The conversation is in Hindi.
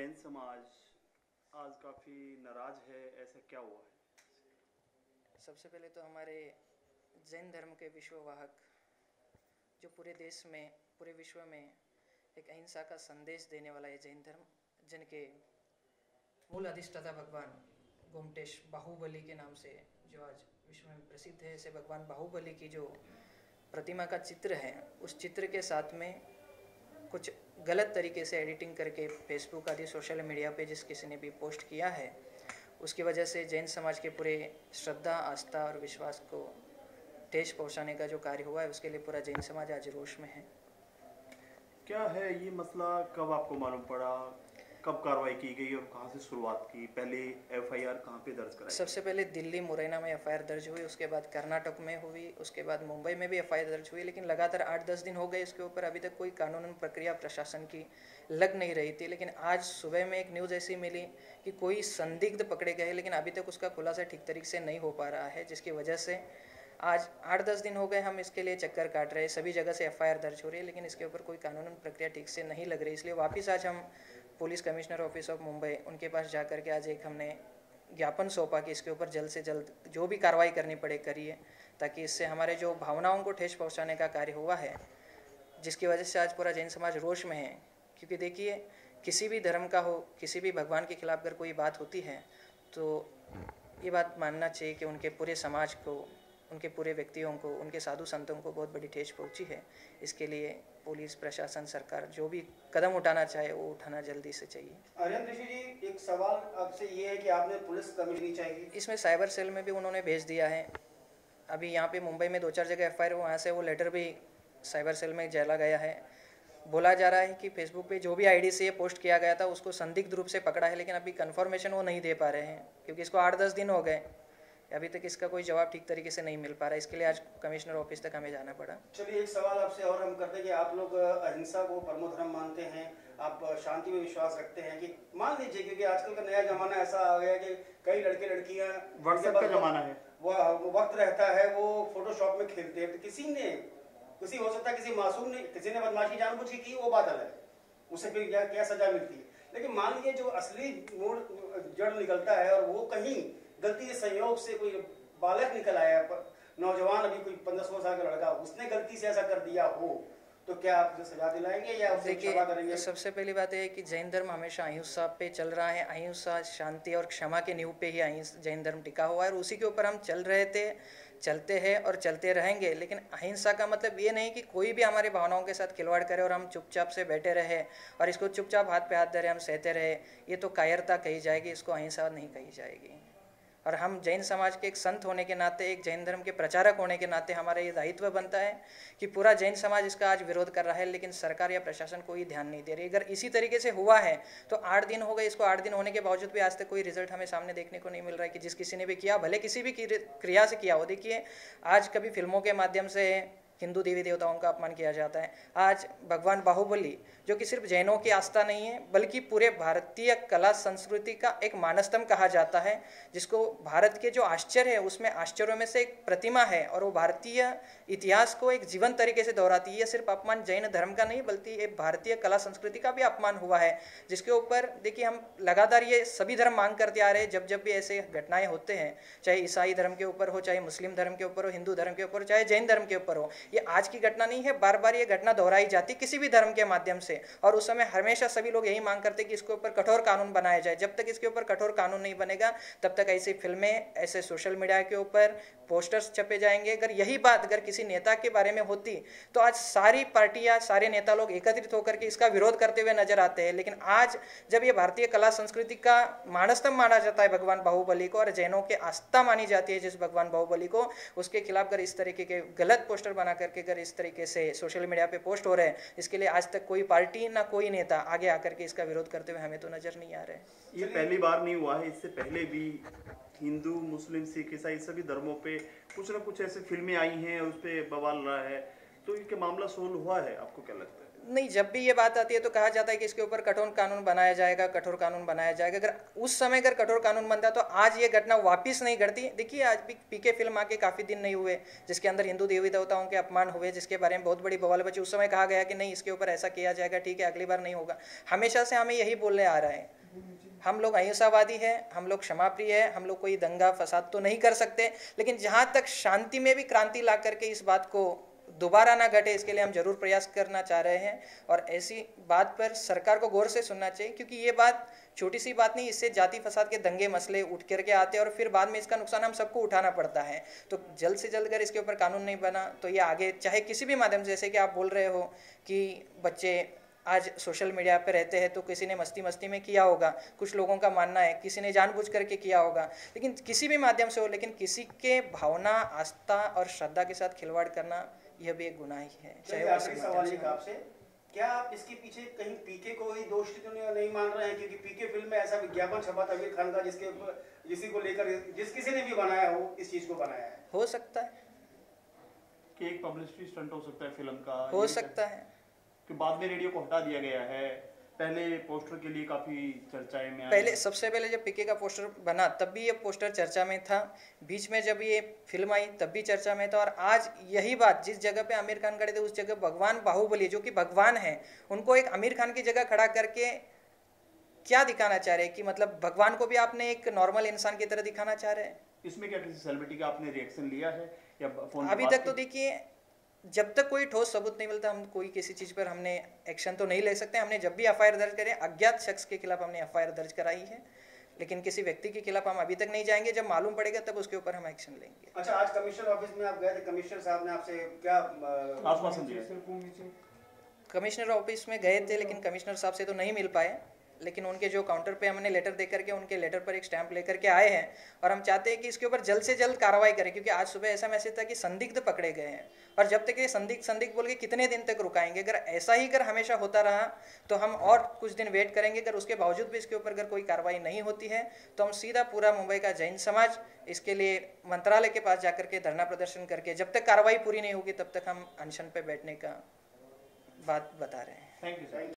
जैन समाज आज काफ़ी नाराज है, ऐसा क्या हुआ है? सबसे पहले तो हमारे जैन धर्म के विश्ववाहक जो पूरे देश में, पूरे विश्व में एक अहिंसा का संदेश देने वाला है जैन धर्म, जिनके मूल अधिष्ठाता भगवान गोमटेश बाहुबली के नाम से जो आज विश्व में प्रसिद्ध है, ऐसे भगवान बाहुबली की जो प्रतिमा का चित्र है, उस चित्र के साथ में कुछ गलत तरीके से एडिटिंग करके फेसबुक आदि सोशल मीडिया पे जिस किसी ने भी पोस्ट किया है, उसकी वजह से जैन समाज के पूरे श्रद्धा, आस्था और विश्वास को ठेस पहुंचाने का जो कार्य हुआ है, उसके लिए पूरा जैन समाज आज रोष में है। क्या है ये मसला? कब आपको मालूम पड़ा? कब कार्रवाई की गई और कहाँ से शुरुआत की? पहले एफआईआर कहाँ पे दर्ज कराई? सबसे पहले दिल्ली मुरैना में एफआईआर दर्ज हुई, उसके बाद कर्नाटक में हुई, उसके बाद मुंबई में भी एफआईआर दर्ज हुई, लेकिन लगातार 8-10 दिन हो गए इसके ऊपर अभी तक कोई कानूनन प्रक्रिया प्रशासन की लग नहीं रही थी। लेकिन आज सुबह में एक न्यूज़ ऐसी मिली कि कोई संदिग्ध पकड़े गए, लेकिन अभी तक उसका खुलासा ठीक तरीके से नहीं हो पा रहा है, जिसकी वजह से आज 8-10 दिन हो गए हम इसके लिए चक्कर काट रहे हैं। सभी जगह से एफआईआर दर्ज हो रही है, लेकिन इसके ऊपर कोई कानूनन प्रक्रिया ठीक से नहीं लग रही। इसलिए वापस आज हम police commissioner office of Mumbai उनके पास जा कर के आज एक हमने ज्ञापन सौंपा कि इसके ऊपर जल्द से जल्द जो भी कार्रवाई करनी पड़े करिए, ताकि इससे हमारे जो भावनाओं को ठेस पहुंचाने का कार्य हुआ है, जिसकी वजह से आज पूरा जैन समाज रोष में है। क्योंकि देखिए, किसी भी धर्म का हो, किसी भी भगवान के खिलाफ अगर कोई बात होती है तो ये बात मानना चाहिए कि उनके पूरे समाज को, उनके पूरे व्यक्तियों को, उनके साधु संतों को बहुत बड़ी ठेस पहुंची है। इसके लिए पुलिस प्रशासन, सरकार जो भी कदम उठाना चाहे वो उठाना जल्दी से चाहिए। आर्यन ऋषि जी, एक सवाल आपसे ये है कि आपने पुलिस कमिश्नरी चाहिए, इसमें साइबर सेल में भी उन्होंने भेज दिया है। अभी यहाँ पे मुंबई में 2-4 जगह एफआईआर, वहाँ से वो लेटर भी साइबर सेल में डाला गया है। बोला जा रहा है कि फेसबुक पे जो भी आईडी से ये पोस्ट किया गया था उसको संदिग्ध रूप से पकड़ा है, लेकिन अभी कंफर्मेशन वो नहीं दे पा रहे हैं, क्योंकि इसको 8-10 दिन हो गए, अभी तक इसका कोई जवाब ठीक तरीके से नहीं मिल पा रहा। इसके लिए आज कमिश्नर ऑफिस तक हमें जाना पड़ा। चलिए एक सवाल आपसे और हम करते हैं कि आप लोग अहिंसा को परमो धर्म मानते हैं, आप शांति में विश्वास रखते हैं कि मान लीजिए, क्योंकि आजकल का नया जमाना ऐसा आ गया कि कई लड़के लड़कियां व्हाट्सएप का जमाना है, वो वक्त रहता है वो फोटोशॉप में खेलते हैं, तो किसी हो सकता है किसी मासूम ने, किसी ने बदमाशी जानबूझ के की, वो बात अलग है, उसे फिर क्या सजा मिलती है। लेकिन मान लीजिए जो असली मूल जड़ निकलता है और वो कहीं गलती से संयोग से कोई बालक निकल आया, नौजवान, अभी कोई 15-16 साल का लड़का, उसने गलती से ऐसा कर दिया हो, तो क्या आप सजा दिलाएंगे या उसे क्षमा करेंगे? सबसे पहली बात यह है कि जैन धर्म हमेशा अहिंसा पे चल रहा है। अहिंसा, शांति और क्षमा के नींव पे ही जैन धर्म टिका हुआ है और उसी के ऊपर हम चल रहे थे, चलते हैं और चलते रहेंगे। लेकिन अहिंसा का मतलब ये नहीं कि कोई भी हमारी भावनाओं के साथ खिलवाड़ करे और हम चुपचाप से बैठे रहे और इसको चुपचाप हाथ पे हाथ धरे हम सहते रहे। ये तो कायरता कही जाएगी, इसको अहिंसा नहीं कही जाएगी। और हम जैन समाज के एक संत होने के नाते, एक जैन धर्म के प्रचारक होने के नाते हमारा ये दायित्व बनता है कि पूरा जैन समाज इसका आज विरोध कर रहा है, लेकिन सरकार या प्रशासन कोई ध्यान नहीं दे रही। अगर इसी तरीके से हुआ है तो 8 दिन हो गए, इसको 8 दिन होने के बावजूद भी आज तक कोई रिजल्ट हमें सामने देखने को नहीं मिल रहा है कि जिस किसी ने भी किया, भले किसी भी क्रिया से किया हो। देखिए, आज कभी फिल्मों के माध्यम से हिंदू देवी देवताओं का अपमान किया जाता है। आज भगवान बाहुबली, जो कि सिर्फ जैनों की आस्था नहीं है बल्कि पूरे भारतीय कला संस्कृति का एक मानस्तंभ कहा जाता है, जिसको भारत के जो आश्चर्य है उसमें आश्चर्यों में से एक प्रतिमा है और वो भारतीय इतिहास को एक जीवंत तरीके से दोहराती है। सिर्फ अपमान जैन धर्म का नहीं बल्कि एक भारतीय कला संस्कृति का भी अपमान हुआ है, जिसके ऊपर देखिए हम लगातार ये सभी धर्म मांग करते आ रहे हैं। जब भी ऐसे घटनाएं होते हैं, चाहे ईसाई धर्म के ऊपर हो, चाहे मुस्लिम धर्म के ऊपर हो, हिंदू धर्म के ऊपर हो, चाहे जैन धर्म के ऊपर हो, ये आज की घटना नहीं है, बार बार ये घटना दोहराई जाती किसी भी धर्म के माध्यम से। और उस समय हमेशा सभी लोग यही मांग करते कि इसके ऊपर कठोर कानून बनाया जाए। जब तक इसके ऊपर कठोर कानून नहीं बनेगा तब तक ऐसी फिल्में, ऐसे सोशल मीडिया के ऊपर पोस्टर्स छपे जाएंगे। अगर यही बात अगर किसी नेता के बारे में होती तो आज सारी पार्टियां, सारे नेता लोग एकत्रित होकर के इसका विरोध करते हुए नजर आते हैं। लेकिन आज जब ये भारतीय कला संस्कृति का मानस्तंभ माना जाता है भगवान बाहुबली को, और जैनों के आस्था मानी जाती है जिस भगवान बाहुबली को, उसके खिलाफ अगर इस तरीके के गलत पोस्टर बना करके अगर इस तरीके से सोशल मीडिया पे पोस्ट हो रहे हैं, इसके लिए आज तक कोई पार्टी ना कोई नेता आगे आकर के इसका विरोध करते हुए हमें तो नजर नहीं आ रहे। ये पहली बार नहीं हुआ है, इससे पहले भी हिंदू, मुस्लिम, सिख, ईसाई सभी धर्मों पे कुछ ना कुछ ऐसे फिल्में आई हैं और उस पर बवाल रहा है, तो इनके मामला सोल्व हुआ है? आपको क्या लगता है? नहीं, जब भी ये बात आती है तो कहा जाता है कि इसके ऊपर कठोर कानून बनाया जाएगा, कठोर कानून बनाया जाएगा। अगर उस समय अगर कठोर कानून बनता तो आज ये घटना वापस नहीं घटती। देखिए, आज भी पीके फिल्म आके काफ़ी दिन नहीं हुए जिसके अंदर हिंदू देवी देवताओं के अपमान हुए, जिसके बारे में बहुत बड़ी बवाल बची। उस समय कहा गया कि नहीं, इसके ऊपर ऐसा किया जाएगा, ठीक है, अगली बार नहीं होगा। हमेशा से हमें यही बोलने आ रहा है, हम लोग अहिंसावादी है, हम लोग क्षमा प्रिय है, हम लोग कोई दंगा फसाद तो नहीं कर सकते, लेकिन जहाँ तक शांति में भी क्रांति ला करके इस बात को दोबारा ना घटे, इसके लिए हम जरूर प्रयास करना चाह रहे हैं। और ऐसी बात पर सरकार को गौर से सुनना चाहिए, क्योंकि ये बात छोटी सी बात नहीं, इससे जाति फसाद के दंगे मसले उठ करके आते हैं और फिर बाद में इसका नुकसान हम सबको उठाना पड़ता है। तो जल्द से जल्द अगर इसके ऊपर कानून नहीं बना तो ये आगे चाहे किसी भी माध्यम से, जैसे कि आप बोल रहे हो कि बच्चे आज सोशल मीडिया पे रहते हैं तो किसी ने मस्ती मस्ती में किया होगा, कुछ लोगों का मानना है किसी ने जानबूझ करके किया होगा, लेकिन किसी भी माध्यम से हो, लेकिन किसी के भावना, आस्था और श्रद्धा के साथ खिलवाड़ करना यह भी एक गुनाह ही है। आखिरी सवाल एक आपसे, क्या आप इसके पीछे कहीं पीके को ही दोष तो नहीं मान रहे हैं? क्योंकि पीके फिल्म में ऐसा विज्ञापन छपा था आमिर खान का जिसके ऊपर जिसी को लेकर जिस किसी ने भी बनाया हो इस चीज को बनाया है। हो सकता है कि एक पब्लिसिटी स्टंट हो सकता है फिल्म का, हो सकता है कि बाद में रेडियो को हटा दिया गया है। पहले पोस्टर के लिए काफी चर्चाएं में पहले सबसे पहले जब पीके का पोस्टर बना तब भी ये पोस्टर चर्चा में था, बीच में जब ये फिल्म आई तब भी चर्चा में था, और आज यही बात जिस जगह पे आमिर खान खड़े थे उस जगह भगवान बाहुबली जो कि भगवान है उनको एक आमिर खान की जगह खड़ा करके क्या दिखाना चाह रहे हैं कि मतलब भगवान को भी आपने एक नॉर्मल इंसान की तरह दिखाना चाह रहे हैं। इसमें क्या किसी सेलिब्रिटी का आपने रिएक्शन लिया है या फोन? अभी तक तो देखिए, जब तक कोई ठोस सबूत नहीं मिलता हम कोई किसी चीज़ पर हमने एक्शन तो नहीं ले सकते। हमने जब भी एफआईआर दर्ज करे अज्ञात शख्स के खिलाफ हमने एफआईआर दर्ज कराई है, लेकिन किसी व्यक्ति के खिलाफ हम अभी तक नहीं जाएंगे। जब मालूम पड़ेगा तब उसके ऊपर हम एक्शन लेंगे। अच्छा, आज कमिश्नर ऑफिस में आप गए थे, कमिश्नर साहब ने आपसे क्या आश्वासन दिया? कमिश्नर ऑफिस में गए थे लेकिन कमिश्नर साहब से तो नहीं मिल पाए, लेकिन उनके जो काउंटर पे हमने लेटर दे करके उनके लेटर पर एक स्टैंप लेकर के आए हैं और हम चाहते हैं कि इसके ऊपर जल्द से जल्द कार्रवाई करें, क्योंकि आज सुबह ऐसा मैसेज था कि संदिग्ध पकड़े गए हैं, और जब तक ये संदिग्ध बोल के कितने दिन तक रुकाएंगे? अगर ऐसा ही अगर हमेशा होता रहा तो हम और कुछ दिन वेट करेंगे। अगर उसके बावजूद भी इसके ऊपर अगर कोई कार्रवाई नहीं होती है तो हम सीधा पूरा मुंबई का जैन समाज इसके लिए मंत्रालय के पास जाकर के धरना प्रदर्शन करके जब तक कार्रवाई पूरी नहीं होगी तब तक हम अनशन पे बैठने का बात बता रहे हैं। Thank you.